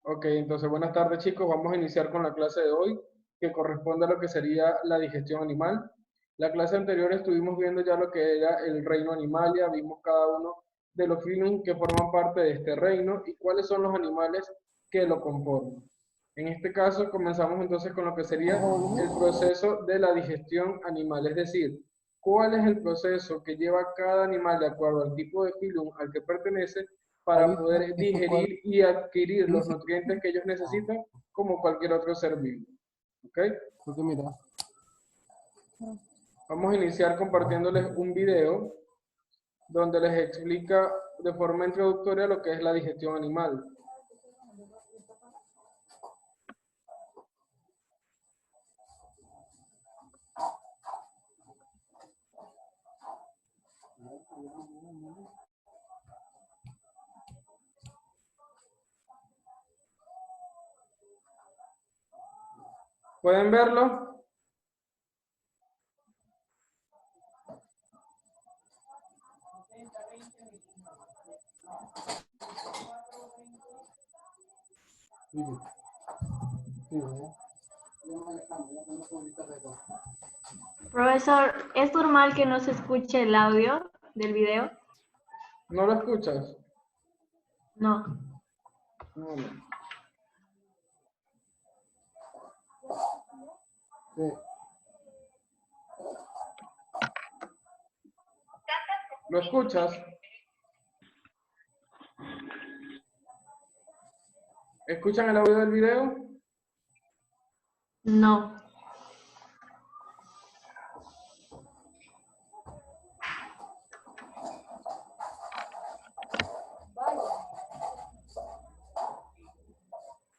Ok, entonces buenas tardes chicos, vamos a iniciar con la clase de hoy, que corresponde a lo que sería la digestión animal. La clase anterior estuvimos viendo ya lo que era el reino animalia, vimos cada uno de los filium que forman parte de este reino y cuáles son los animales que lo componen. En este caso comenzamos entonces con lo que sería el proceso de la digestión animal, es decir, cuál es el proceso que lleva cada animal de acuerdo al tipo de filium al que pertenece para poder digerir y adquirir los nutrientes que ellos necesitan como cualquier otro ser vivo. ¿Ok? Porque mira, Vamos a iniciar compartiéndoles un video donde les explica de forma introductoria lo que es la digestión animal. ¿Pueden verlo? Profesor, ¿es normal que no se escuche el audio del video? ¿No lo escuchas? No. No, no. ¿Lo escuchas? ¿Escuchan el audio del video? No.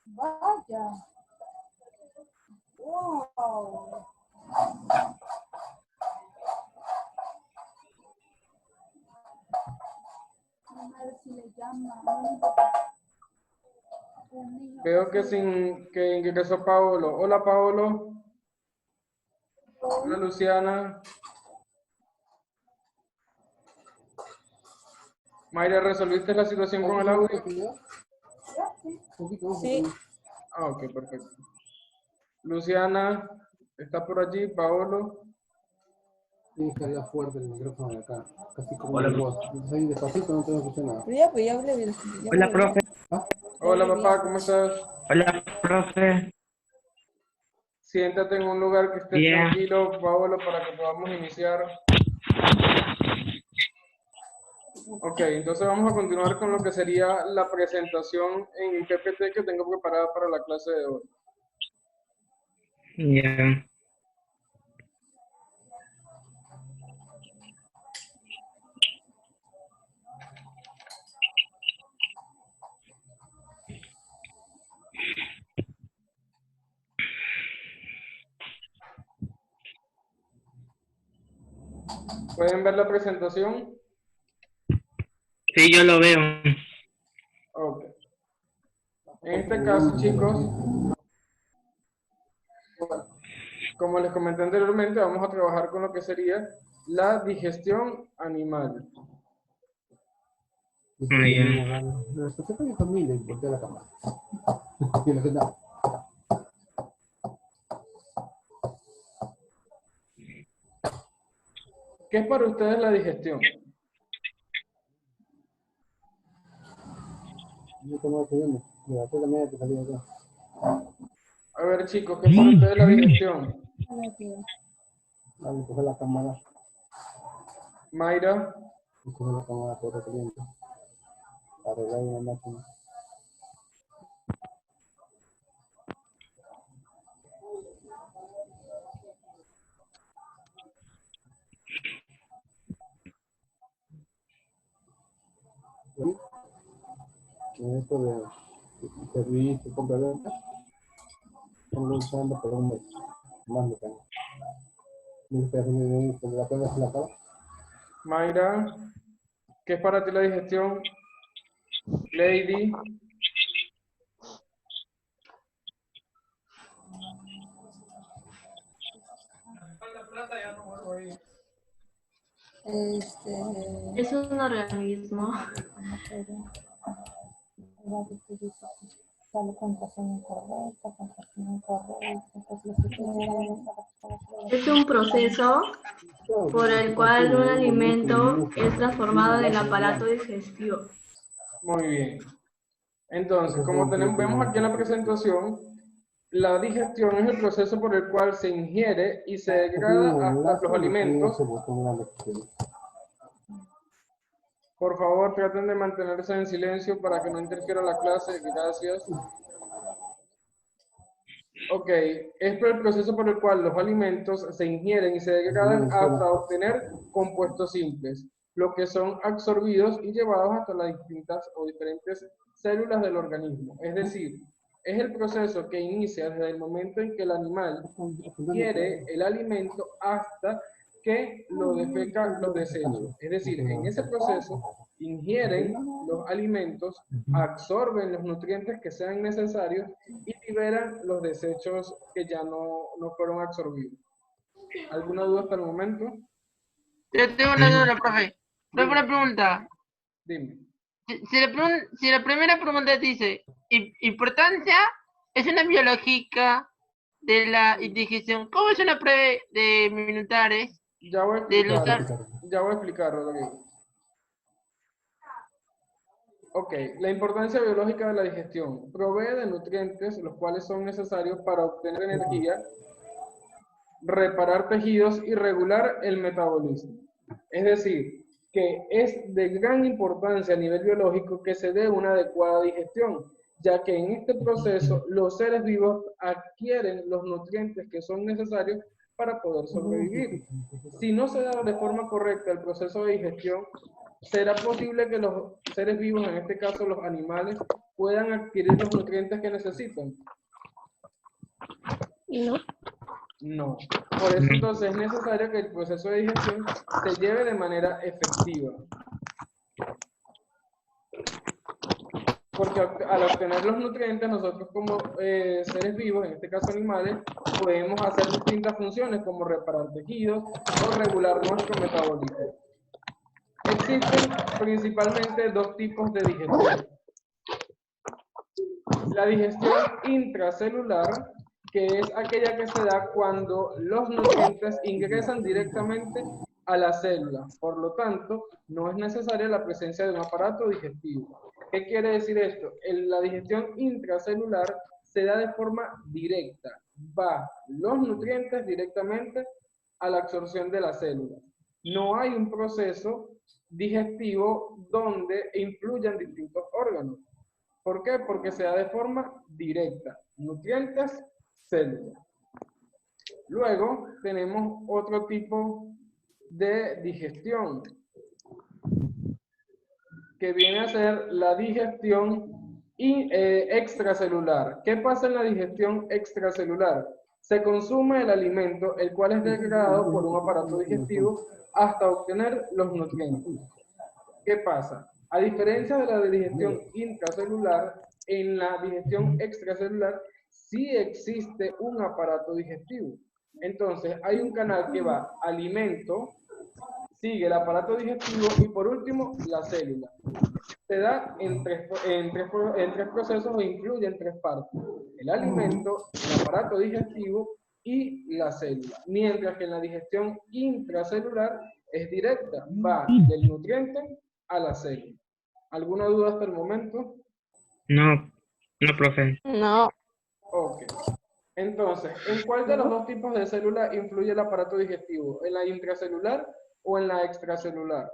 Vaya. Wow. A ver si le llama. Veo que ingresó Paolo. Hola Paolo. Hola Luciana. Mayra, ¿resolviste la situación con el audio? Sí. Ah, ok, perfecto. Luciana, ¿está por allí? Paolo. tienes que hablar fuerte el micrófono de acá, casi como mi voz. Entonces ahí despacito no tengo que escuchar nada. Pero ya, pues ya hablé bien. Ya Hola, hablé bien. profe. Hola papá, ¿cómo estás? Hola, profe. Siéntate en un lugar que esté Bien. tranquilo, Paolo, para que podamos iniciar. Ok, entonces vamos a continuar con lo que sería la presentación en PPT que tengo preparada para la clase de hoy. Ya. ¿Pueden ver la presentación? Sí, yo lo veo. Ok. En este caso, chicos, como les comenté anteriormente, vamos a trabajar con lo que sería la digestión animal. Ya. Respecto a mi familia y voltea la cámara. Y la gente, ¿Qué es para ustedes la digestión? yo tengo que irme. Mira, tú también te salí de acá. A ver, chicos, ¿qué es para ustedes la digestión? Dale, coge la cámara. Mayra, Y coge la cámara por caliente. Arreglar una máquina. ¿Sí? En esto de servicio, compra venta, estamos usando por un mes. Más de tengo. La pena es la cara. Mayra, ¿qué es para ti la digestión? Lady, Es un organismo. sale contraseña incorrecta, contraseña incorrecta, Es un proceso por el cual un alimento es transformado en el aparato digestivo. Muy bien. Entonces, como vemos aquí en la presentación, la digestión es el proceso por el cual se ingiere y se degrada hasta los alimentos. Por favor, traten de mantenerse en silencio para que no interfiera la clase. Gracias. Ok, es el proceso por el cual los alimentos se ingieren y se degradan hasta obtener compuestos simples, lo que son absorbidos y llevados hasta las distintas o diferentes células del organismo. Es decir, es el proceso que inicia desde el momento en que el animal ingiere el alimento hasta que lo defecan los desechos. Es decir, en ese proceso ingieren los alimentos, absorben los nutrientes que sean necesarios y liberan los desechos que ya no fueron absorbidos. ¿Alguna duda hasta el momento? Yo tengo una duda, profe. Profe, una pregunta. Dime. Si la primera pregunta dice, importancia es una biológica de la digestión, ¿cómo es una prueba de minutares? Ya voy a explicarlo, Rodrigo. Ok, la importancia biológica de la digestión. Provee de nutrientes, los cuales son necesarios para obtener energía, reparar tejidos y regular el metabolismo. Es decir, que es de gran importancia a nivel biológico que se dé una adecuada digestión, ya que en este proceso los seres vivos adquieren los nutrientes que son necesarios para poder sobrevivir. Si no se da de forma correcta el proceso de digestión, ¿será posible que los seres vivos, en este caso los animales, puedan adquirir los nutrientes que necesitan? No. No. Por eso entonces es necesario que el proceso de digestión se lleve de manera efectiva. Porque al obtener los nutrientes, nosotros como seres vivos, en este caso animales, podemos hacer distintas funciones como reparar tejidos o regular nuestro metabolismo. Existen principalmente dos tipos de digestión. La digestión intracelular, que es aquella que se da cuando los nutrientes ingresan directamente a la célula. Por lo tanto, no es necesaria la presencia de un aparato digestivo. ¿Qué quiere decir esto? La digestión intracelular se da de forma directa. Va los nutrientes directamente a la absorción de la célula. No hay un proceso digestivo donde influyan distintos órganos. ¿Por qué? Porque se da de forma directa. Nutrientes, célula. Luego tenemos otro tipo de digestión, que viene a ser la digestión extracelular. ¿Qué pasa en la digestión extracelular? Se consume el alimento, el cual es degradado por un aparato digestivo hasta obtener los nutrientes. ¿Qué pasa? A diferencia de la digestión intracelular, en la digestión extracelular sí existe un aparato digestivo. Entonces, hay un canal que va alimento, sigue el aparato digestivo y por último la célula. Se da en tres procesos o incluye en tres partes: el alimento, el aparato digestivo y la célula. Mientras que en la digestión intracelular es directa, va del nutriente a la célula. ¿Alguna duda hasta el momento? No, profe. No. Ok. Entonces, ¿en cuál de los dos tipos de célula influye el aparato digestivo? ¿En la intracelular o en la extracelular?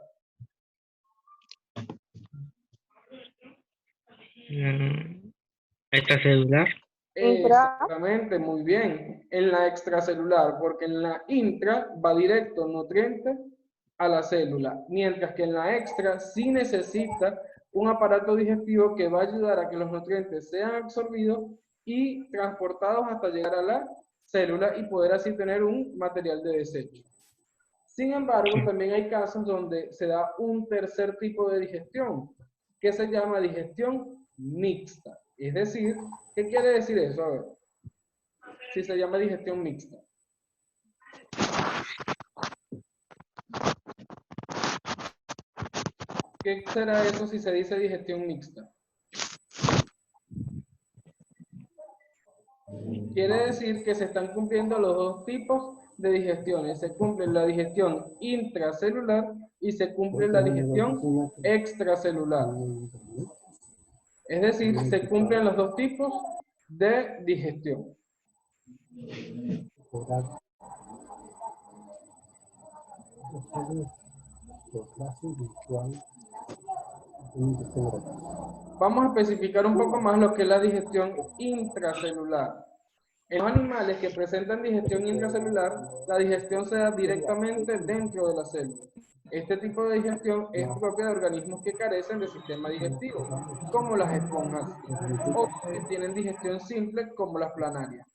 Extracelular. Exactamente, muy bien. En la extracelular, porque en la intra va directo nutriente a la célula, mientras que en la extra sí necesita un aparato digestivo que va a ayudar a que los nutrientes sean absorbidos y transportados hasta llegar a la célula y poder así tener un material de desecho. Sin embargo, también hay casos donde se da un tercer tipo de digestión, que se llama digestión mixta. Es decir, ¿qué quiere decir eso? A ver, si se llama digestión mixta. ¿Qué será eso si se dice digestión mixta? Quiere decir que se están cumpliendo los dos tipos de digestiones. Se cumple la digestión intracelular y se cumple la digestión extracelular. Es decir, se cumplen los dos tipos de digestión. Vamos a especificar un poco más lo que es la digestión intracelular. En los animales que presentan digestión intracelular, la digestión se da directamente dentro de la célula. Este tipo de digestión es propia de organismos que carecen de sistema digestivo, como las esponjas, o que tienen digestión simple, como las planarias.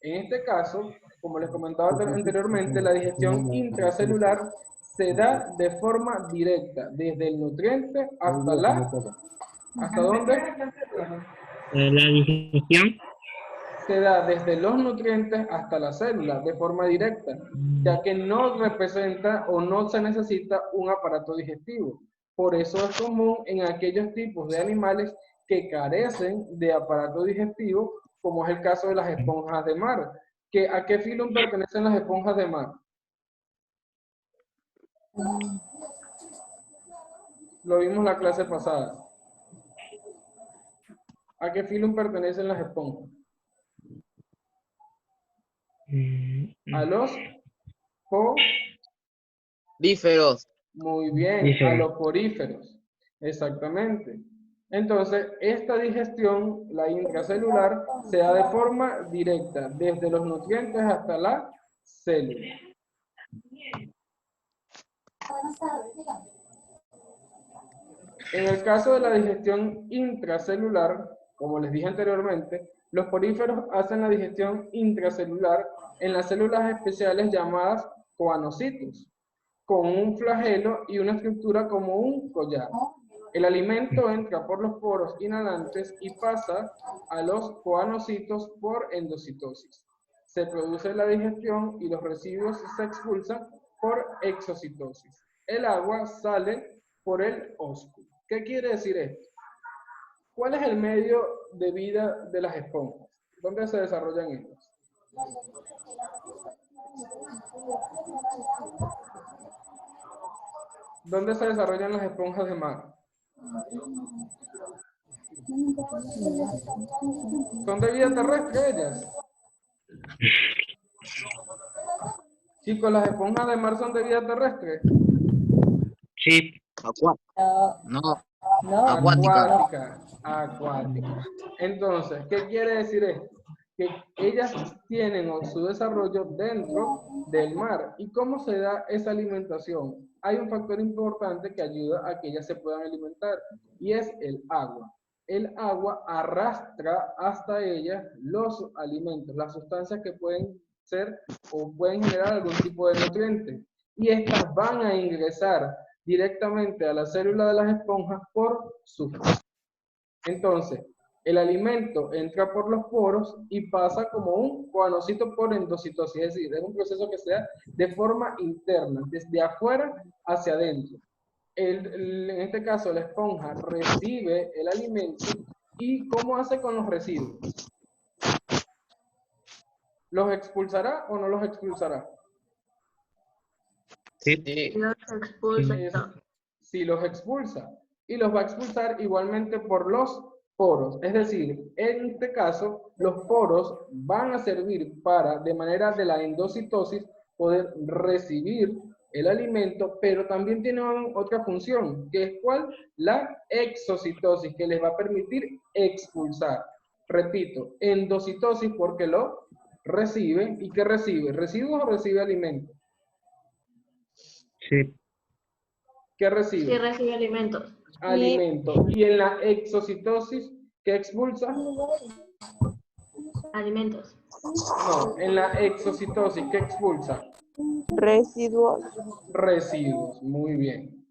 En este caso, como les comentaba anteriormente, la digestión intracelular se da de forma directa, desde el nutriente hasta la... ¿Hasta dónde? La digestión. Se da desde los nutrientes hasta la célula de forma directa, ya que no representa o no se necesita un aparato digestivo. Por eso es común en aquellos tipos de animales que carecen de aparato digestivo, como es el caso de las esponjas de mar. ¿A qué filum pertenecen las esponjas de mar? Lo vimos la clase pasada. ¿A qué filum pertenecen las esponjas? A los Poríferos. Muy bien, a los poríferos. Exactamente. Entonces, esta digestión, la intracelular, se da de forma directa, desde los nutrientes hasta la célula. En el caso de la digestión intracelular, como les dije anteriormente, los poríferos hacen la digestión intracelular en las células especiales llamadas coanocitos, con un flagelo y una estructura como un collar. El alimento entra por los poros inhalantes y pasa a los coanocitos por endocitosis. Se produce la digestión y los residuos se expulsan por exocitosis. El agua sale por el ósculo. ¿Qué quiere decir esto? ¿Cuál es el medio de vida de las esponjas? ¿Dónde se desarrollan ellas? ¿Dónde se desarrollan las esponjas de mar? ¿Son de vida terrestre ellas? Chicos, ¿las esponjas de mar son de vida terrestre? Sí. Acuática. Entonces, ¿qué quiere decir esto? Que ellas tienen su desarrollo dentro del mar. ¿Y cómo se da esa alimentación? Hay un factor importante que ayuda a que ellas se puedan alimentar y es el agua. El agua arrastra hasta ellas los alimentos, las sustancias que pueden ser o pueden generar algún tipo de nutriente. Y estas van a ingresar directamente a la célula de las esponjas por su fase. Entonces, el alimento entra por los poros y pasa como un coanocito por endocitosis, es decir, es un proceso que se da de forma interna, desde afuera hacia adentro. En este caso, la esponja recibe el alimento y ¿cómo hace con los residuos? ¿Los expulsará o no los expulsará? Sí. Los expulsa. Si los expulsa. Y los va a expulsar igualmente por los poros. Es decir, en este caso, los poros van a servir para, de manera de la endocitosis, poder recibir el alimento, pero también tienen otra función, que es ¿cuál? La exocitosis, que les va a permitir expulsar. Repito, endocitosis porque lo recibe. ¿Y qué recibe? ¿Residuos o recibe alimento? Sí. ¿Qué recibe? Sí, recibe alimentos. Alimento. ¿Y en la exocitosis qué expulsa? Alimentos. No, en la exocitosis ¿qué expulsa? Residuos. Residuos. Muy bien.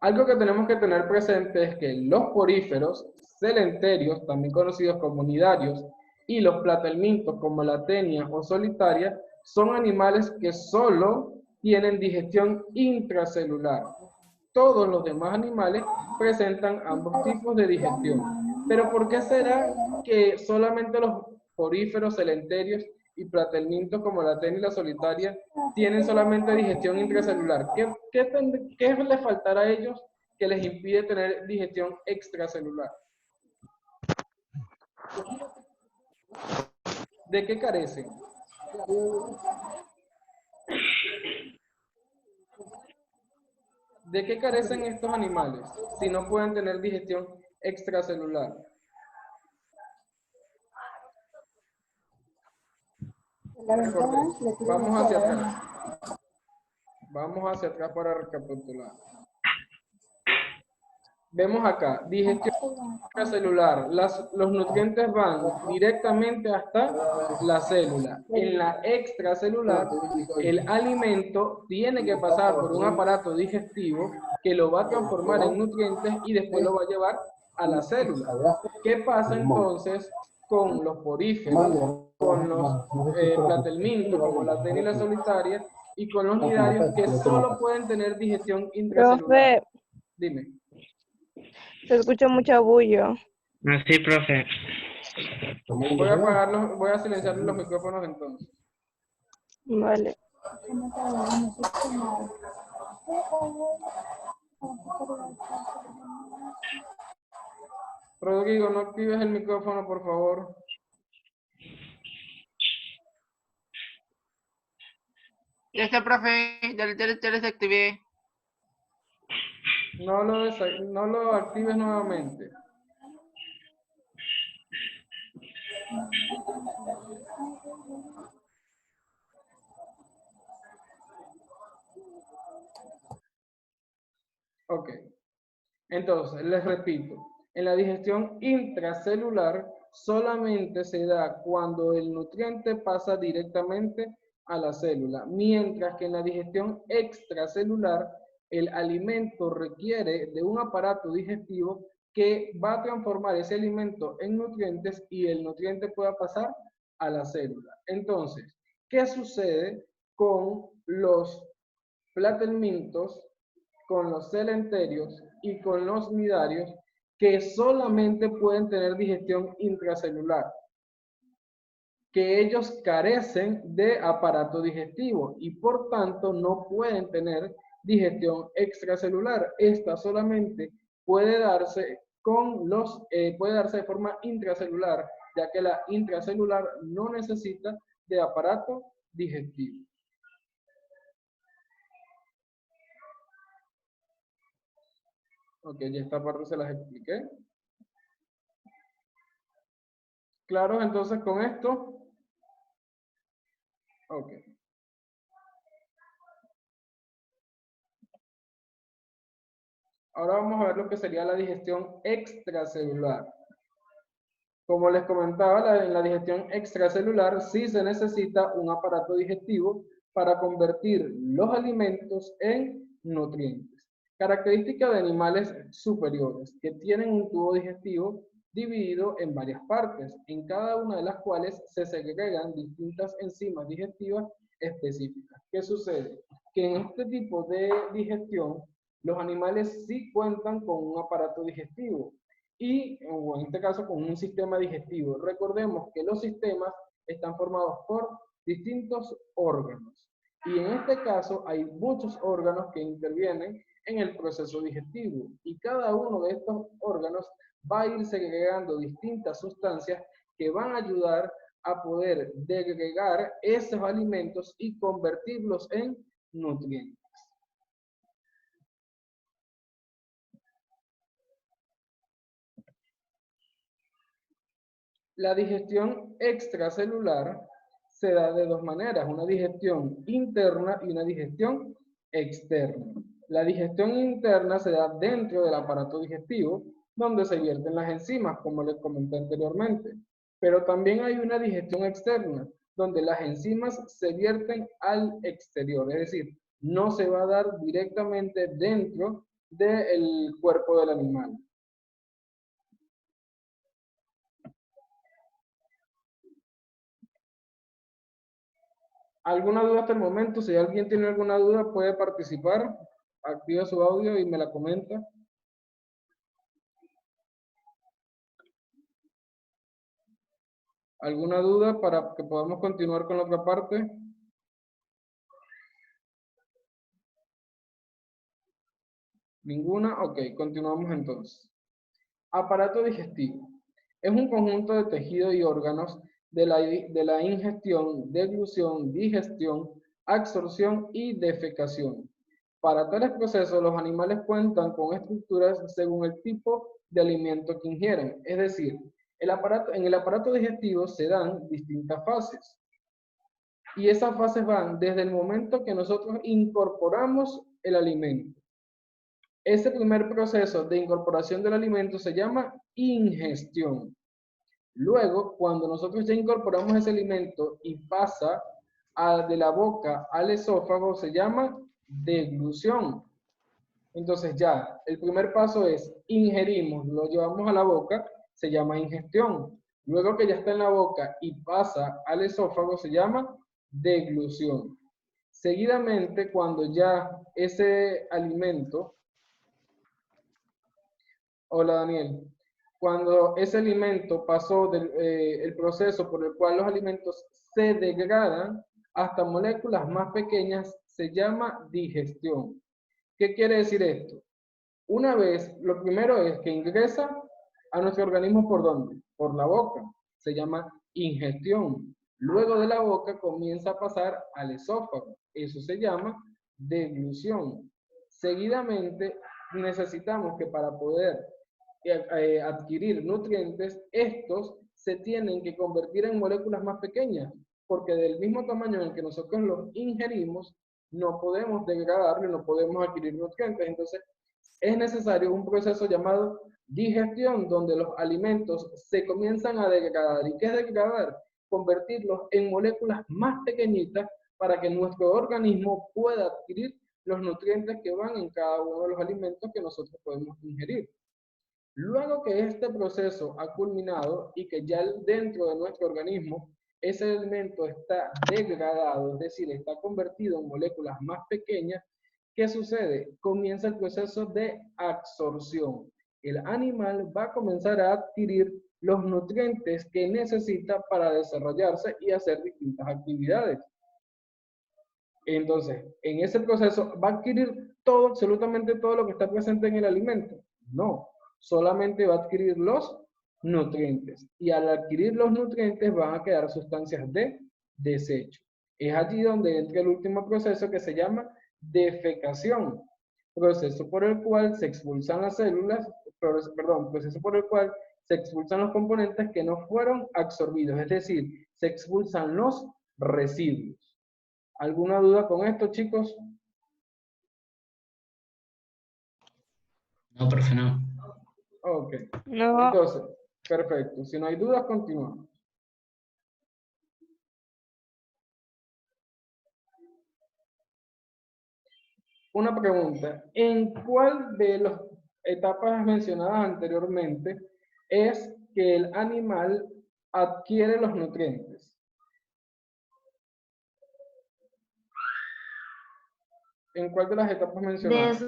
Algo que tenemos que tener presente es que los poríferos, celenterios, también conocidos como nidarios, y los platelmintos como la tenia o solitaria, son animales que solo tienen digestión intracelular. todos los demás animales presentan ambos tipos de digestión. Pero ¿por qué será que solamente los poríferos, celenterios y platelmintos como la tena y la solitaria tienen solamente digestión intracelular? ¿Qué les faltará a ellos que les impide tener digestión extracelular? ¿De qué carecen? ¿De qué carecen estos animales si no pueden tener digestión extracelular? Vamos hacia atrás. Vamos hacia atrás para recapitular. Vemos acá, digestión extracelular. Los nutrientes van directamente hasta la célula. En la extracelular, el alimento tiene que pasar por un aparato digestivo que lo va a transformar en nutrientes y después lo va a llevar a la célula. ¿Qué pasa entonces con los poríferos, con los platelmintos, como la tena y la solitaria, y con los nidarios que solo pueden tener digestión intracelular? Profe, Dime. se escucha mucho bullo. Así, profe. Voy a silenciar los micrófonos entonces. Vale. Rodrigo, no actives el micrófono, por favor. Ya está, profe, ya lo desactivé. No lo actives nuevamente. Ok. Entonces, les repito, en la digestión intracelular solamente se da cuando el nutriente pasa directamente a la célula, mientras que en la digestión extracelular el alimento requiere de un aparato digestivo que va a transformar ese alimento en nutrientes y el nutriente pueda pasar a la célula. Entonces, ¿qué sucede con los platelmintos, con los celenterios y con los nidarios que solamente pueden tener digestión intracelular? Que ellos carecen de aparato digestivo y por tanto no pueden tener digestión extracelular. Esta solamente puede darse puede darse de forma intracelular, ya que la intracelular no necesita de aparato digestivo. Ok, ya esta parte se las expliqué. ¿Claros entonces con esto? Ok. Ahora vamos a ver lo que sería la digestión extracelular. Como les comentaba, en la digestión extracelular sí se necesita un aparato digestivo para convertir los alimentos en nutrientes. Característica de animales superiores, que tienen un tubo digestivo dividido en varias partes, en cada una de las cuales se segregan distintas enzimas digestivas específicas. ¿Qué sucede? Que en este tipo de digestión, los animales sí cuentan con un aparato digestivo o en este caso con un sistema digestivo. Recordemos que los sistemas están formados por distintos órganos y en este caso hay muchos órganos que intervienen en el proceso digestivo y cada uno de estos órganos va a ir segregando distintas sustancias que van a ayudar a poder degregar esos alimentos y convertirlos en nutrientes. La digestión extracelular se da de dos maneras, una digestión interna y una digestión externa. La digestión interna se da dentro del aparato digestivo, donde se vierten las enzimas, como les comenté anteriormente. Pero también hay una digestión externa, donde las enzimas se vierten al exterior, es decir, no se va a dar directamente dentro del cuerpo del animal. ¿Alguna duda hasta el momento? Si alguien tiene alguna duda, puede participar. activa su audio y me la comenta. ¿Alguna duda para que podamos continuar con la otra parte? ¿Ninguna? Ok, continuamos entonces. Aparato digestivo. Es un conjunto de tejidos y órganos de la ingestión, deglución, digestión, absorción y defecación. Para tales procesos, los animales cuentan con estructuras según el tipo de alimento que ingieren. Es decir, en el aparato digestivo se dan distintas fases. Y esas fases van desde el momento que nosotros incorporamos el alimento. Ese primer proceso de incorporación del alimento se llama ingestión. Luego, cuando nosotros ya incorporamos ese alimento y pasa de la boca al esófago, se llama deglución. Entonces ya, el primer paso es ingerimos, lo llevamos a la boca, se llama ingestión. Luego que ya está en la boca y pasa al esófago, se llama deglución. Seguidamente, cuando ya ese alimento... Hola, Daniel. Cuando ese alimento pasó el proceso por el cual los alimentos se degradan hasta moléculas más pequeñas, se llama digestión. ¿Qué quiere decir esto? Una vez, lo primero es que ingresa a nuestro organismo ¿por dónde? Por la boca. Se llama ingestión. Luego de la boca comienza a pasar al esófago. Eso se llama deglución. Seguidamente, necesitamos que para poder adquirir nutrientes, estos se tienen que convertir en moléculas más pequeñas, porque del mismo tamaño en el que nosotros los ingerimos, no podemos degradarlo, no podemos adquirir nutrientes. Entonces, es necesario un proceso llamado digestión, donde los alimentos se comienzan a degradar. ¿Y qué es degradar? Convertirlos en moléculas más pequeñitas para que nuestro organismo pueda adquirir los nutrientes que van en cada uno de los alimentos que nosotros podemos ingerir. Luego que este proceso ha culminado y que ya dentro de nuestro organismo ese alimento está degradado, es decir, está convertido en moléculas más pequeñas, ¿qué sucede? Comienza el proceso de absorción. El animal va a comenzar a adquirir los nutrientes que necesita para desarrollarse y hacer distintas actividades. Entonces, en ese proceso, ¿va a adquirir todo, absolutamente todo lo que está presente en el alimento? No, solamente va a adquirir los nutrientes. Y al adquirir los nutrientes van a quedar sustancias de desecho. Es allí donde entra el último proceso que se llama defecación. Proceso por el cual se expulsan las células, proceso por el cual se expulsan los componentes que no fueron absorbidos, es decir, se expulsan los residuos. ¿Alguna duda con esto, chicos? No, profe, no. Ok. No. Entonces, perfecto. Si no hay dudas, continuamos. Una pregunta. ¿En cuál de las etapas mencionadas anteriormente es que el animal adquiere los nutrientes? ¿En cuál de las etapas mencionadas?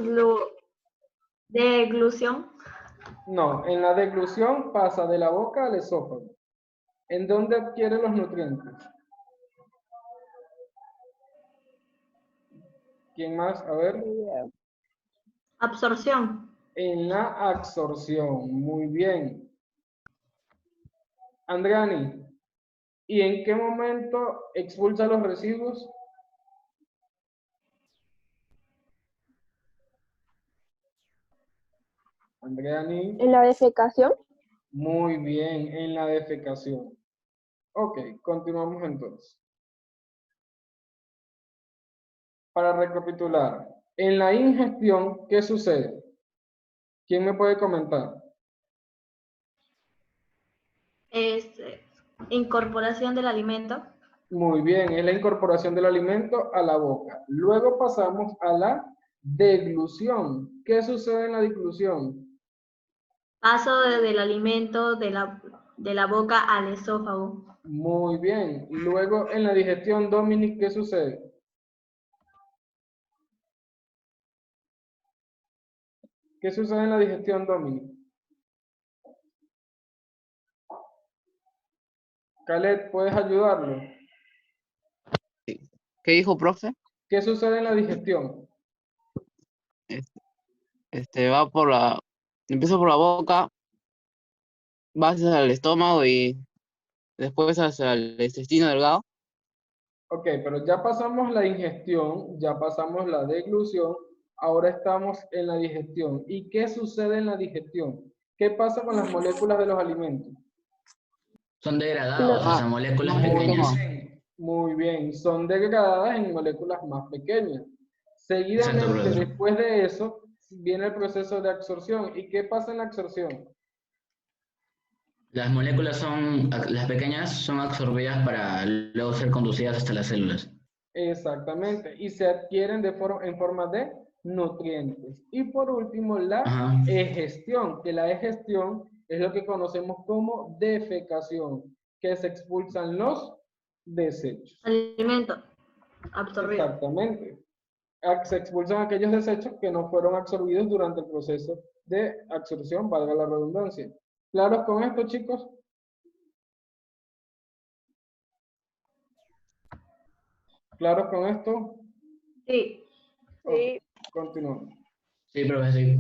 Deglución. No, en la deglución pasa de la boca al esófago. ¿En dónde adquiere los nutrientes? ¿Quién más? A ver. Absorción. En la absorción. Muy bien. Andriani, ¿y en qué momento expulsa los residuos? Andriani. ¿En la defecación? Muy bien, en la defecación. Ok, continuamos entonces. Para recapitular, en la ingestión, ¿qué sucede? ¿Quién me puede comentar? Incorporación del alimento. Muy bien, es la incorporación del alimento a la boca. Luego pasamos a la deglución. ¿Qué sucede en la deglución? Paso del alimento de la boca al esófago. Muy bien. Luego en la digestión, Dominic, ¿qué sucede? ¿Qué sucede en la digestión, Dominic? Khaled, ¿puedes ayudarlo? ¿Qué dijo, profe? ¿Qué sucede en la digestión? Va por empieza por la boca, va hacia el estómago y después hacia el intestino delgado. Ok, pero ya pasamos la ingestión, ya pasamos la deglución, ahora estamos en la digestión. ¿Y qué sucede en la digestión? ¿Qué pasa con las moléculas de los alimentos? Son degradados, o sea, moléculas Muy pequeñas. bien, muy bien, son degradadas en moléculas más pequeñas. Exacto, Seguidamente, brother. después de eso, viene el proceso de absorción. ¿Y qué pasa en la absorción? Las moléculas las pequeñas son absorbidas para luego ser conducidas hasta las células. Exactamente, y se adquieren en forma de nutrientes. Y por último, la Ajá. egestión, que la egestión es lo que conocemos como defecación, que se expulsan los desechos. Alimento absorbido. Exactamente. Se expulsan aquellos desechos que no fueron absorbidos durante el proceso de absorción, valga la redundancia. ¿Claros con esto, chicos? ¿Claros con esto? Sí. Sí. Continuamos. Sí, profe, sí.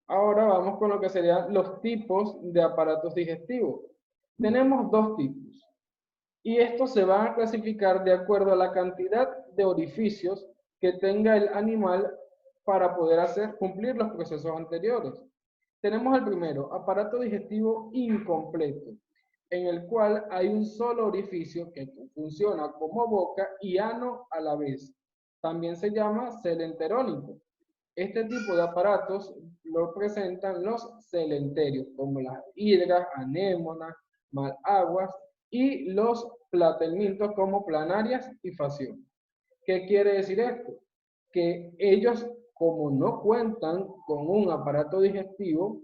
Ahora vamos con lo que serían los tipos de aparatos digestivos. Tenemos dos tipos. Y estos se van a clasificar de acuerdo a la cantidad de orificios que tenga el animal para poder cumplir los procesos anteriores. Tenemos el primero, aparato digestivo incompleto, en el cual hay un solo orificio que funciona como boca y ano a la vez. También se llama celenterónico. Este tipo de aparatos lo presentan los celenterios, como las hidras, anémonas, malaguas y los platelmintos como planarias y fascios. ¿Qué quiere decir esto? Que ellos, como no cuentan con un aparato digestivo,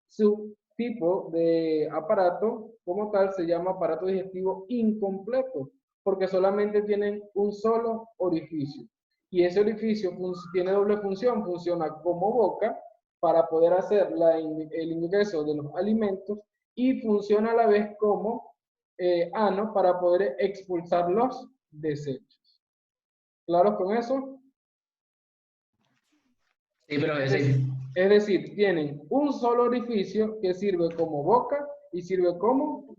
su tipo de aparato como tal se llama aparato digestivo incompleto, porque solamente tienen un solo orificio. Y ese orificio tiene doble función, funciona como boca para poder hacer el ingreso de los alimentos y funciona a la vez como ano para poder expulsar los desechos. ¿Claros con eso? Sí, profe, sí. Es decir, tienen un solo orificio que sirve como boca y sirve como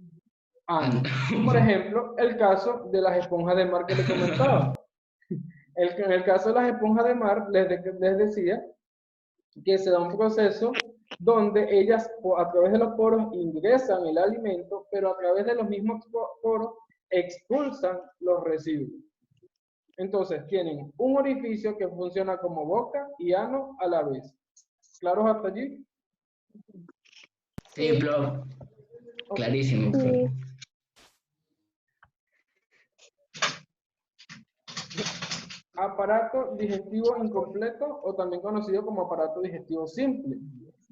ano. Por ejemplo, el caso de las esponjas de mar que les comentaba. En el caso de las esponjas de mar, les decía que se da un proceso donde ellas a través de los poros ingresan el alimento, pero a través de los mismos poros expulsan los residuos. Entonces tienen un orificio que funciona como boca y ano a la vez. ¿Claros hasta allí? Sí, profe. Clarísimo, profe. Aparato digestivo incompleto o también conocido como aparato digestivo simple.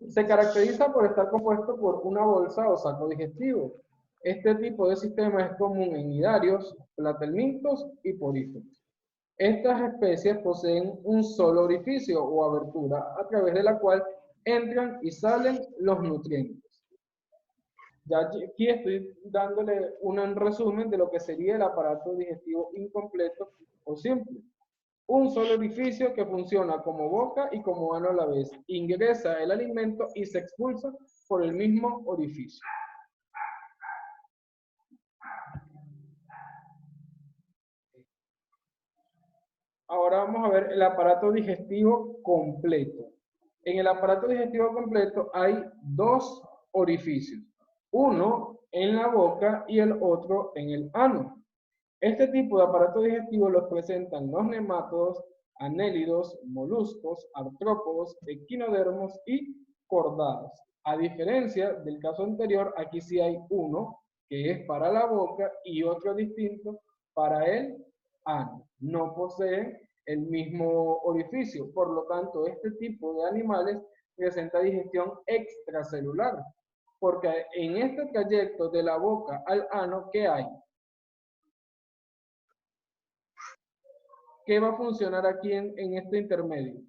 Se caracteriza por estar compuesto por una bolsa o saco digestivo. Este tipo de sistema es común en nidarios, platelmintos y poríferos. Estas especies poseen un solo orificio o abertura a través de la cual entran y salen los nutrientes. Ya aquí estoy dándole un resumen de lo que sería el aparato digestivo incompleto o simple. Un solo orificio que funciona como boca y como ano a la vez. Ingresa el alimento y se expulsa por el mismo orificio. Ahora vamos a ver el aparato digestivo completo. En el aparato digestivo completo hay dos orificios. Uno en la boca y el otro en el ano. Este tipo de aparato digestivo los presentan los nemátodos, anélidos, moluscos, artrópodos, equinodermos y cordados. A diferencia del caso anterior, aquí sí hay uno que es para la boca y otro distinto para el ano. No poseen el mismo orificio, por lo tanto, este tipo de animales presenta digestión extracelular, porque en este trayecto de la boca al ano, ¿qué hay? ¿qué va a funcionar aquí en este intermedio?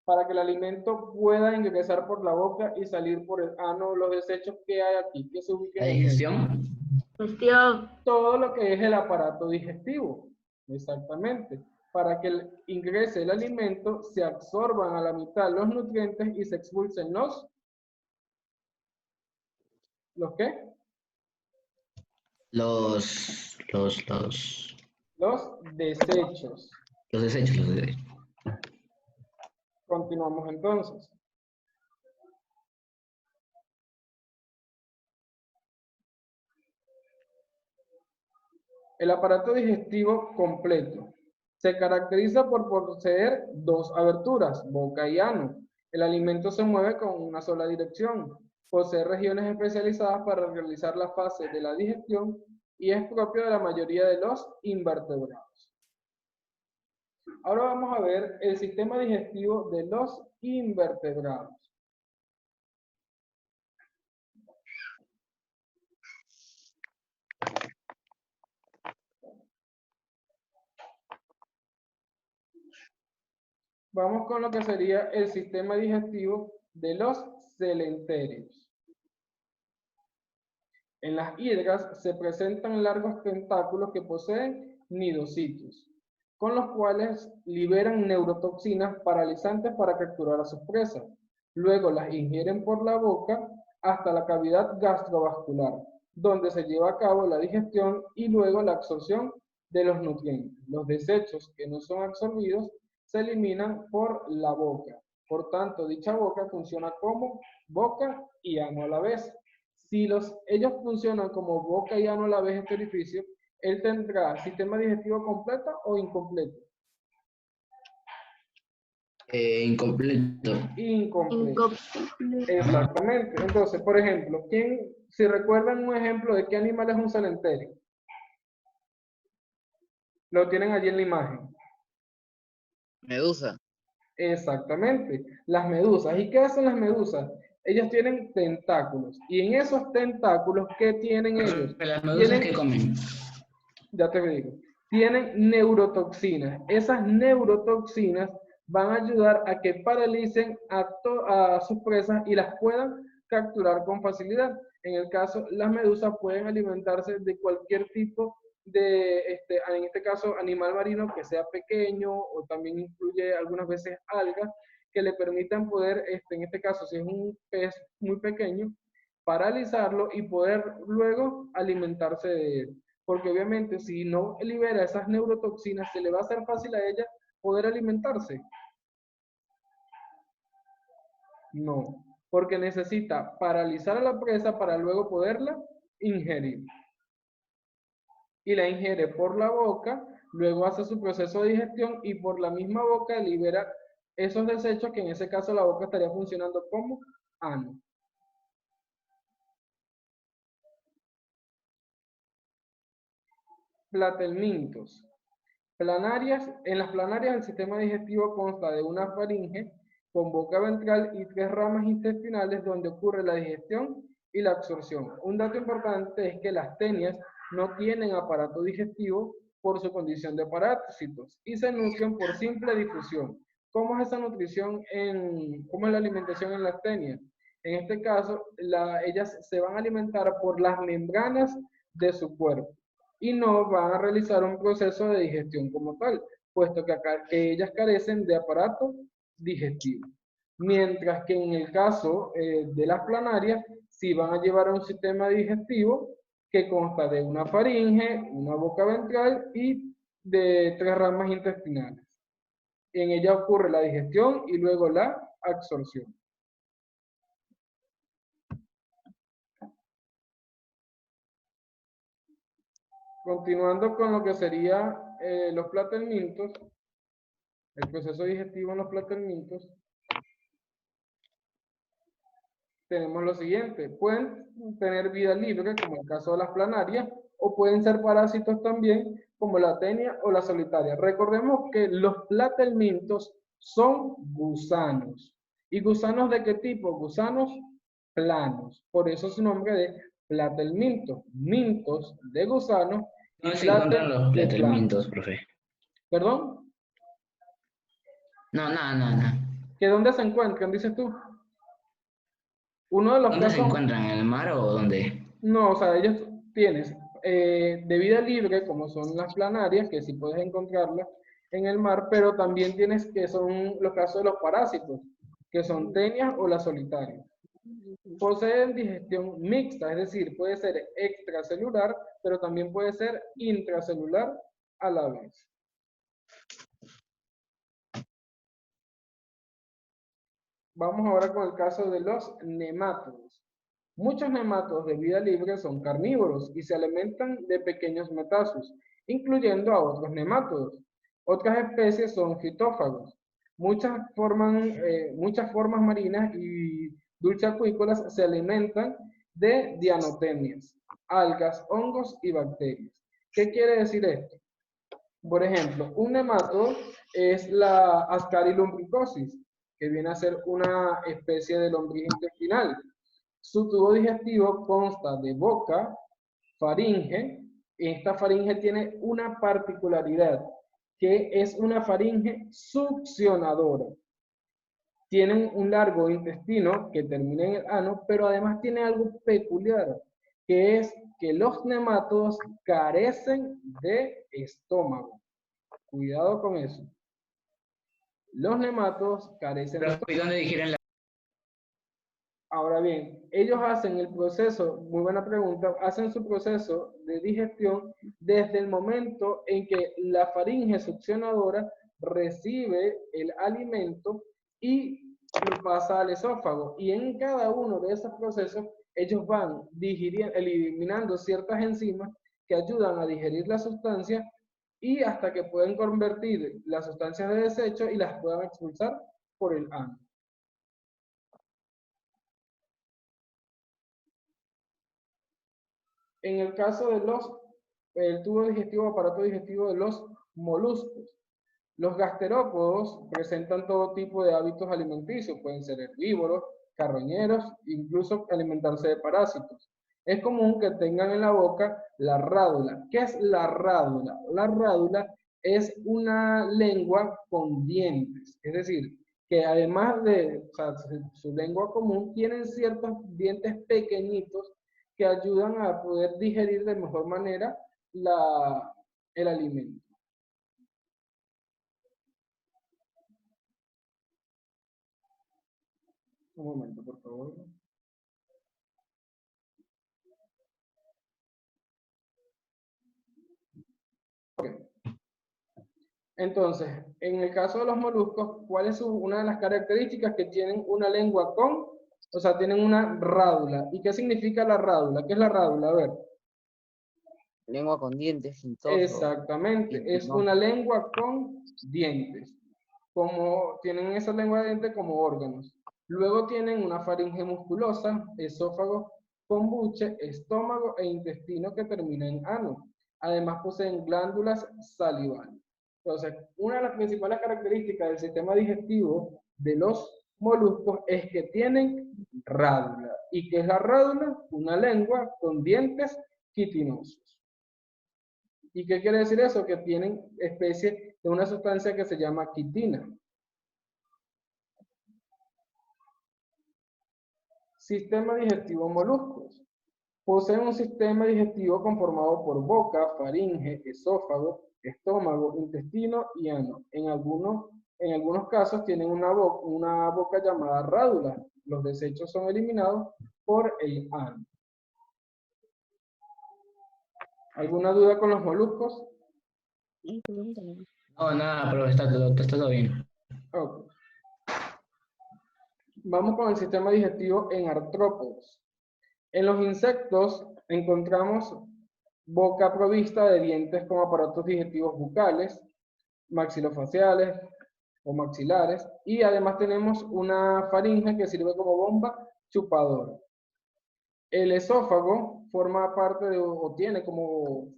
Para que el alimento pueda ingresar por la boca y salir por el ano, los desechos que hay aquí, que se ubiquen La en el medio. digestión. Gestión. Todo lo que es el aparato digestivo, exactamente. Para que ingrese el alimento, se absorban a la mitad los nutrientes y se expulsen ¿los qué? Los Los desechos. desechos, los desechos. Continuamos entonces. El aparato digestivo completo se caracteriza por poseer dos aberturas, boca y ano. El alimento se mueve con una sola dirección. Posee regiones especializadas para realizar la fase de la digestión y es propio de la mayoría de los invertebrados. Ahora vamos a ver el sistema digestivo de los invertebrados. Vamos con lo que sería el sistema digestivo de los celentéreos. En las hidras se presentan largos tentáculos que poseen nidocitos, con los cuales liberan neurotoxinas paralizantes para capturar a sus presas. Luego las ingieren por la boca hasta la cavidad gastrovascular, donde se lleva a cabo la digestión y luego la absorción de los nutrientes. Los desechos que no son absorbidos se eliminan por la boca. Por tanto, dicha boca funciona como boca y ano a la vez. Si ellos funcionan como boca y ano a la vez este orificio, él tendrá sistema digestivo completo o incompleto. Incompleto. Incompleto. Exactamente. Entonces, por ejemplo, si recuerdan un ejemplo de qué animal es un celenterio? Lo tienen allí en la imagen. Medusa. Exactamente, las medusas. ¿Y qué hacen las medusas? Ellas tienen tentáculos. Y en esos tentáculos, ¿qué tienen ellos? Las medusas que comen. Ya te digo. Tienen neurotoxinas. Esas neurotoxinas van a ayudar a que paralicen a sus presas y las puedan capturar con facilidad. En el caso, las medusas pueden alimentarse de cualquier tipo en este caso, animal marino que sea pequeño, o también incluye algunas veces algas que le permitan poder, en este caso, si es un pez muy pequeño, paralizarlo y poder luego alimentarse de él. Porque obviamente si no libera esas neurotoxinas, se le va a hacer fácil a ella poder alimentarse. No, porque necesita paralizar a la presa para luego poderla ingerir. Y la ingiere por la boca, luego hace su proceso de digestión y por la misma boca libera esos desechos que en ese caso la boca estaría funcionando como ano. Platelmintos. En las planarias el sistema digestivo consta de una faringe con boca ventral y 3 ramas intestinales donde ocurre la digestión y la absorción. Un dato importante es que las tenias no tienen aparato digestivo por su condición de parásitos y se nutren por simple difusión. ¿Cómo es esa nutrición? ¿Cómo es la alimentación en las tenias? En este caso, ellas se van a alimentar por las membranas de su cuerpo y no van a realizar un proceso de digestión como tal, puesto que ellas carecen de aparato digestivo. Mientras que en el caso de las planarias, sí van a llevar a un sistema digestivo que consta de una faringe, una boca ventral y de 3 ramas intestinales. En ella ocurre la digestión y luego la absorción. Continuando con lo que sería los platelmintos, el proceso digestivo en los platelmintos, tenemos lo siguiente. Pueden tener vida libre, como en el caso de las planarias, o pueden ser parásitos también, como la tenia o la solitaria. Recordemos que los platelmintos son gusanos. ¿Y gusanos de qué tipo? Gusanos planos. Por eso su nombre de platelmintos. Mintos de gusanos y ¿Dónde se encuentran los de planos. platelmintos, profe? ¿Perdón? No, nada. ¿Que dónde se encuentran, dices tú? Uno de los ¿Dónde se casos, encuentran? ¿En el mar o dónde? no, o sea, ellos tienes de vida libre, como son las planarias, que sí puedes encontrarlas en el mar, pero también tienes que son los casos de los parásitos, que son tenias o las solitarias. Poseen digestión mixta, es decir, puede ser extracelular, pero también puede ser intracelular a la vez. Vamos ahora con el caso de los nemátodos. Muchos nemátodos de vida libre son carnívoros y se alimentan de pequeños metázoos, incluyendo a otros nemátodos. Otras especies son fitófagos. Muchas formas marinas y dulceacuícolas se alimentan de dianotenias, algas, hongos y bacterias. ¿Qué quiere decir esto? Por ejemplo, un nemátodo es la Ascarilumbricosis, que viene a ser una especie de lombriz intestinal. Su tubo digestivo consta de boca, faringe. Esta faringe tiene una particularidad, que es una faringe succionadora. Tienen un largo intestino que termina en el ano, pero además tiene algo peculiar, que es que los nemátodos carecen de estómago. Cuidado con eso. Los nemátodos carecen de estómago. ¿Y dónde digieren la... Ahora bien, ellos hacen el proceso, muy buena pregunta, hacen su proceso de digestión desde el momento en que la faringe succionadora recibe el alimento y lo pasa al esófago. Y en cada uno de esos procesos, ellos van eliminando ciertas enzimas que ayudan a digerir la sustancia y hasta que pueden convertir las sustancias de desecho y las puedan expulsar por el ano. En el caso de el tubo digestivo, aparato digestivo de los moluscos, los gasterópodos presentan todo tipo de hábitos alimenticios, pueden ser herbívoros, carroñeros, incluso alimentarse de parásitos. Es común que tengan en la boca la rádula. ¿Qué es la rádula? La rádula es una lengua con dientes, es decir, que además de su lengua común, tienen ciertos dientes pequeñitos que ayudan a poder digerir de mejor manera el alimento. Un momento, por favor. Okay. Entonces, en el caso de los moluscos, ¿cuál es una de las características? Que tienen una lengua o sea, tienen una rádula. ¿Y qué significa la rádula? ¿Qué es la rádula? A ver. Lengua con dientes, Exactamente, es una lengua con dientes. Tienen esa lengua de dientes como órganos. Luego tienen una faringe musculosa, esófago con buche, estómago e intestino que termina en ano. Además poseen glándulas salivales. Entonces, una de las principales características del sistema digestivo de los moluscos es que tienen rádula. ¿Y qué es la rádula? Una lengua con dientes quitinosos. ¿Y qué quiere decir eso? Que tienen especie de una sustancia que se llama quitina. Sistema digestivo moluscos. Poseen un sistema digestivo conformado por boca, faringe, esófago, estómago, intestino y ano. En algunos casos tienen una boca llamada rádula. Los desechos son eliminados por el ano. ¿Alguna duda con los moluscos? No, nada, pero está todo bien. Okay. Vamos con el sistema digestivo en artrópodos. En los insectos encontramos boca provista de dientes con aparatos digestivos bucales, maxilofaciales o maxilares, y además tenemos una faringe que sirve como bomba chupadora. El esófago forma parte de, o tiene como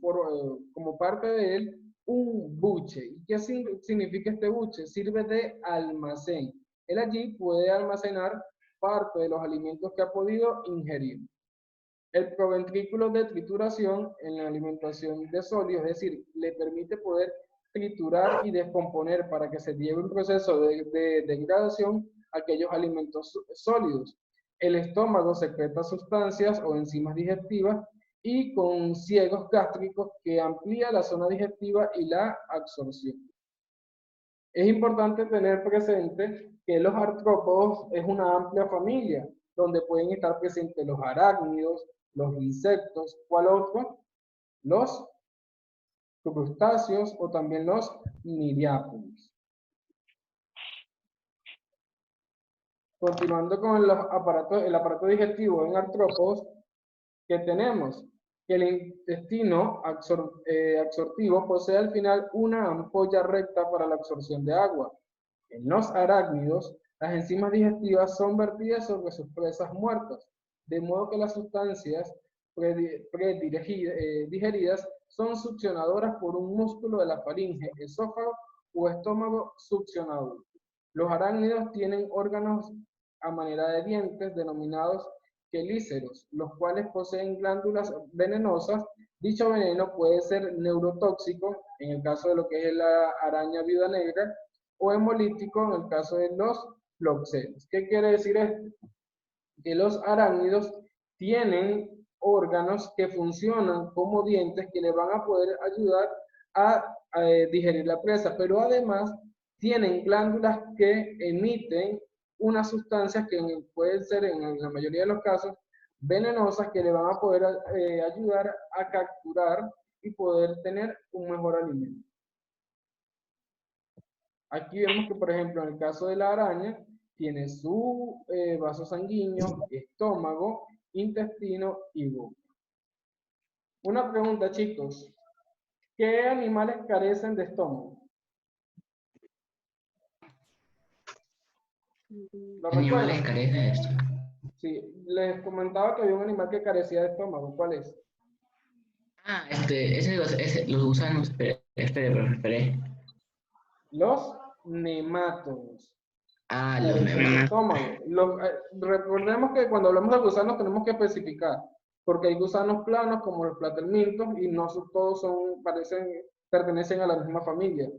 parte de él un buche. ¿Y qué significa este buche? Sirve de almacén. Él allí puede almacenar parte de los alimentos que ha podido ingerir. El proventrículo de trituración en la alimentación de sólidos, es decir, le permite poder triturar y descomponer para que se lleve un proceso de degradación aquellos alimentos sólidos. El estómago secreta sustancias o enzimas digestivas y con ciegos gástricos que amplía la zona digestiva y la absorción. Es importante tener presente que los artrópodos es una amplia familia, donde pueden estar presentes los arácnidos, los insectos, ¿cuál otro? Los crustáceos o también los miriápodos. Continuando con el aparato digestivo en artrópodos, ¿qué tenemos? Que el intestino absortivo posee al final una ampolla recta para la absorción de agua. En los arácnidos, las enzimas digestivas son vertidas sobre sus presas muertas, de modo que las sustancias digeridas son succionadoras por un músculo de la faringe, esófago o estómago succionador. Los arácnidos tienen órganos a manera de dientes denominados quelíceros, los cuales poseen glándulas venenosas. Dicho veneno puede ser neurotóxico, en el caso de lo que es la araña viuda negra, o hemolítico, en el caso de los floxeros. ¿Qué quiere decir esto? Que los arácnidos tienen órganos que funcionan como dientes que le van a poder ayudar a digerir la presa, pero además tienen glándulas que emiten unas sustancias que pueden ser, en la mayoría de los casos, venenosas, que le van a poder ayudar a capturar y poder tener un mejor alimento. Aquí vemos que, por ejemplo, en el caso de la araña, tiene su vaso sanguíneo, estómago, intestino y boca. Una pregunta, chicos. ¿Qué animales carecen de estómago? ¿Lo Animales recuerdan? carecen de esto. Sí, les comentaba que había un animal que carecía de estómago. ¿Cuál es? Ah, los gusanos, esperé. Los nemátodos. Ah, los Carecen de nematodos. estómago. Recordemos que cuando hablamos de gusanos tenemos que especificar, porque hay gusanos planos como los platelmintos y no todos pertenecen a la misma familia.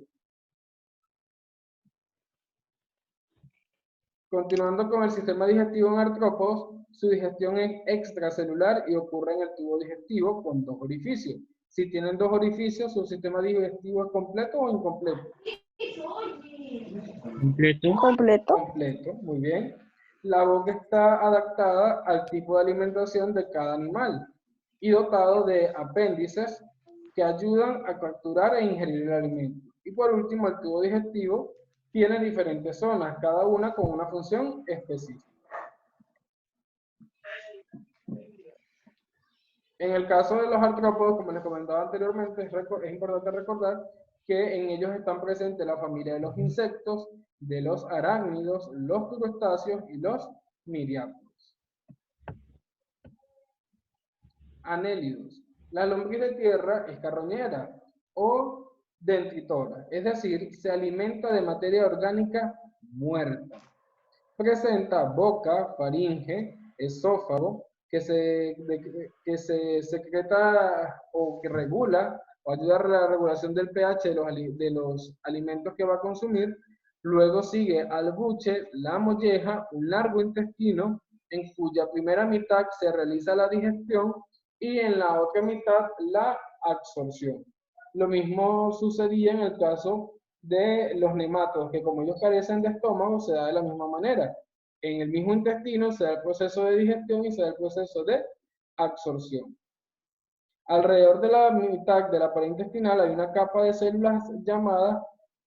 Continuando con el sistema digestivo en artrópodos, su digestión es extracelular y ocurre en el tubo digestivo con 2 orificios. Si tienen 2 orificios, ¿su sistema digestivo es completo o incompleto? Completo. Completo. Completo, muy bien. La boca está adaptada al tipo de alimentación de cada animal y dotado de apéndices que ayudan a capturar e ingerir el alimento. Y por último, el tubo digestivo tiene diferentes zonas, cada una con una función específica. En el caso de los artrópodos, como les comentaba anteriormente, es importante recordar que en ellos están presentes la familia de los insectos, de los arácnidos, los crustáceos y los miriápodos. Anélidos. La lombriz de tierra es carroñera o dentritora, es decir, se alimenta de materia orgánica muerta. Presenta boca, faringe, esófago, que se secreta o que regula o ayuda a la regulación del pH de los alimentos que va a consumir. Luego sigue al buche, la molleja, un largo intestino, en cuya primera mitad se realiza la digestión y en la otra mitad la absorción. Lo mismo sucedía en el caso de los nemátodos, que como ellos carecen de estómago, se da de la misma manera. En el mismo intestino se da el proceso de digestión y se da el proceso de absorción. Alrededor de la mitad de la pared intestinal hay una capa de células llamadas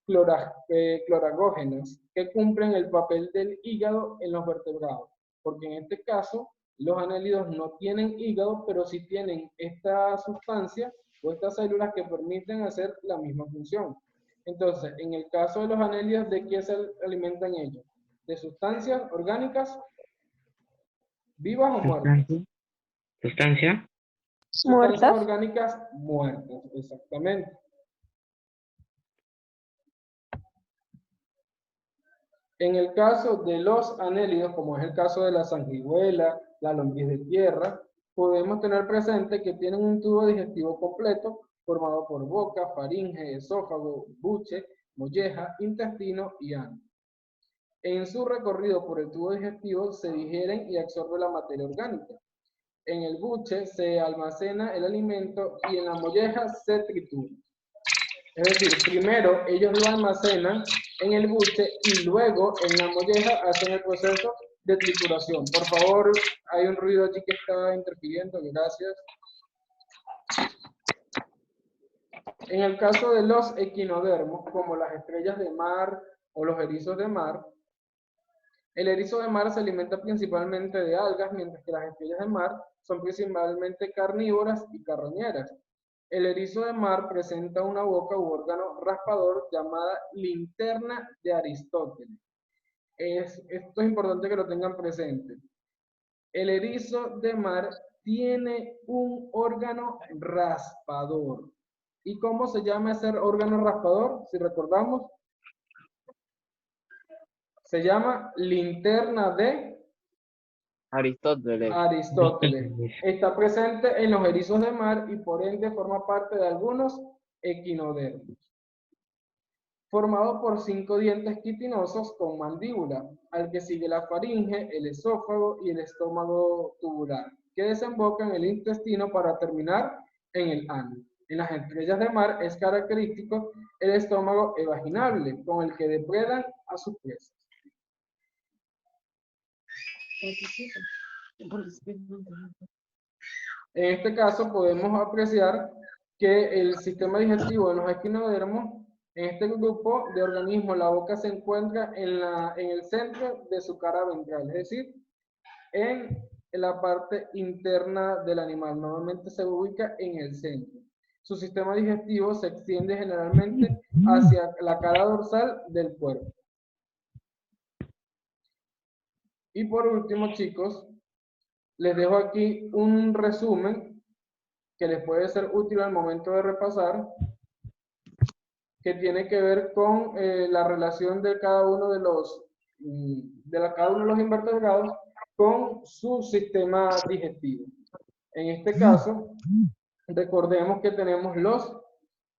cloragógenas, que cumplen el papel del hígado en los vertebrados, porque en este caso los anélidos no tienen hígado, pero sí tienen esta sustancia o estas células que permiten hacer la misma función. Entonces, en el caso de los anélidos, ¿de qué se alimentan ellos? ¿De sustancias orgánicas vivas o muertas? Sustancia. Sustancias Muertas. orgánicas muertas, exactamente. En el caso de los anélidos, como es el caso de la sanguijuela, la lombriz de tierra, podemos tener presente que tienen un tubo digestivo completo formado por boca, faringe, esófago, buche, molleja, intestino y ano. En su recorrido por el tubo digestivo se digieren y absorbe la materia orgánica. En el buche se almacena el alimento y en la molleja se tritura. Es decir, primero ellos lo almacenan en el buche y luego en la molleja hacen el proceso de trituración. Por favor, hay un ruido aquí que está interfiriendo, gracias. En el caso de los equinodermos, como las estrellas de mar o los erizos de mar, el erizo de mar se alimenta principalmente de algas, mientras que las estrellas de mar son principalmente carnívoras y carroñeras. El erizo de mar presenta una boca u órgano raspador llamada linterna de Aristóteles. Esto es importante que lo tengan presente. El erizo de mar tiene un órgano raspador. ¿Y cómo se llama ese órgano raspador? Si recordamos, se llama linterna de Aristóteles. Está presente en los erizos de mar y por ende forma parte de algunos equinodermos. Formado por 5 dientes quitinosos con mandíbula, al que sigue la faringe, el esófago y el estómago tubular, que desemboca en el intestino para terminar en el ano. En las estrellas de mar es característico el estómago evaginable, con el que depredan a sus presas. En este caso podemos apreciar que el sistema digestivo de los equinodermos, en este grupo de organismos, la boca se encuentra en el centro de su cara ventral, es decir, en la parte interna del animal. Normalmente se ubica en el centro. Su sistema digestivo se extiende generalmente hacia la cara dorsal del cuerpo. Y por último, chicos, les dejo aquí un resumen que les puede ser útil al momento de repasar, que tiene que ver con la relación de cada uno de los invertebrados con su sistema digestivo. En este caso, recordemos que tenemos los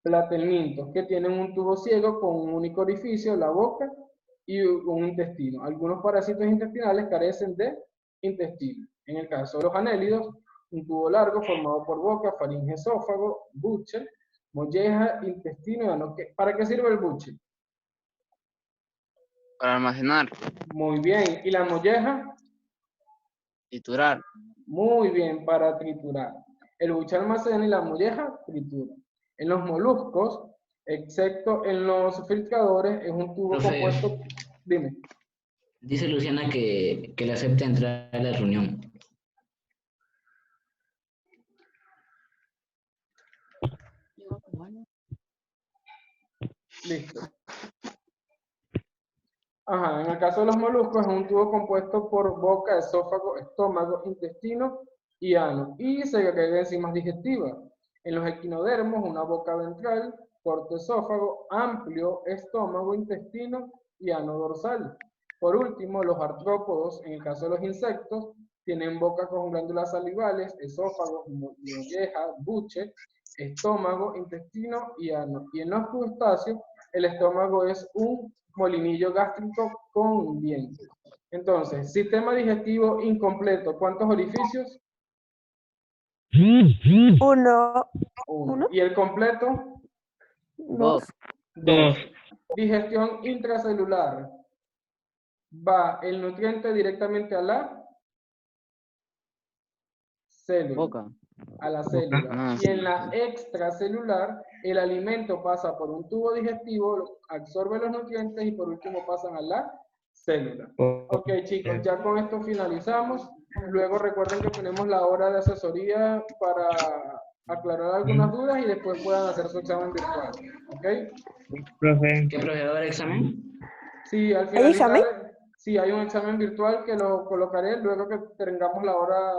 platelmintos, que tienen un tubo ciego con un único orificio, la boca, y un intestino. Algunos parásitos intestinales carecen de intestino. En el caso de los anélidos, un tubo largo formado por boca, faringe, esófago, buche, molleja, intestino y ano. ¿Para qué sirve el buche? Para almacenar. Muy bien. ¿Y la molleja? Triturar. Muy bien, para triturar. El buche almacena y la molleja tritura. En los moluscos, excepto en los filtradores, es un tubo compuesto. Dime. Dice Luciana que le acepte entrar a la reunión. Listo. Ajá, en el caso de los moluscos es un tubo compuesto por boca, esófago, estómago, intestino y ano, y se agrega enzimas digestivas. En los equinodermos, una boca ventral, corto esófago, amplio estómago, intestino y ano dorsal. Por último, los artrópodos, en el caso de los insectos, tienen boca con glándulas salivales, esófago, molleja, buche, estómago, intestino y ano. Y en los crustáceos, el estómago es un molinillo gástrico con dientes. Entonces, sistema digestivo incompleto, ¿cuántos orificios? Uno. ¿Y el completo? Dos. Digestión intracelular. Va el nutriente directamente a la célula. Boca. A la célula. Y en la extracelular, el alimento pasa por un tubo digestivo, absorbe los nutrientes y por último pasan a la célula. Ok, chicos, ya con esto finalizamos. Luego recuerden que tenemos la hora de asesoría para aclarar algunas dudas y después puedan hacer su examen virtual. ¿Ok? ¿Qué profe va el examen? Sí, al finalizar, sí, hay un examen virtual que lo colocaré luego que tengamos la hora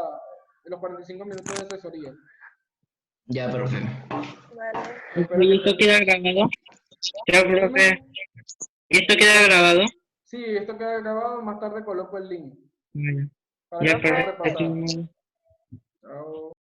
de los 45 minutos de asesoría. Ya, profe. ¿Y esto queda grabado? Creo que ¿esto queda grabado? Sí, esto queda grabado, más tarde coloco el link. Bueno, Para ya, que puedan repasar. perfecto. Chao.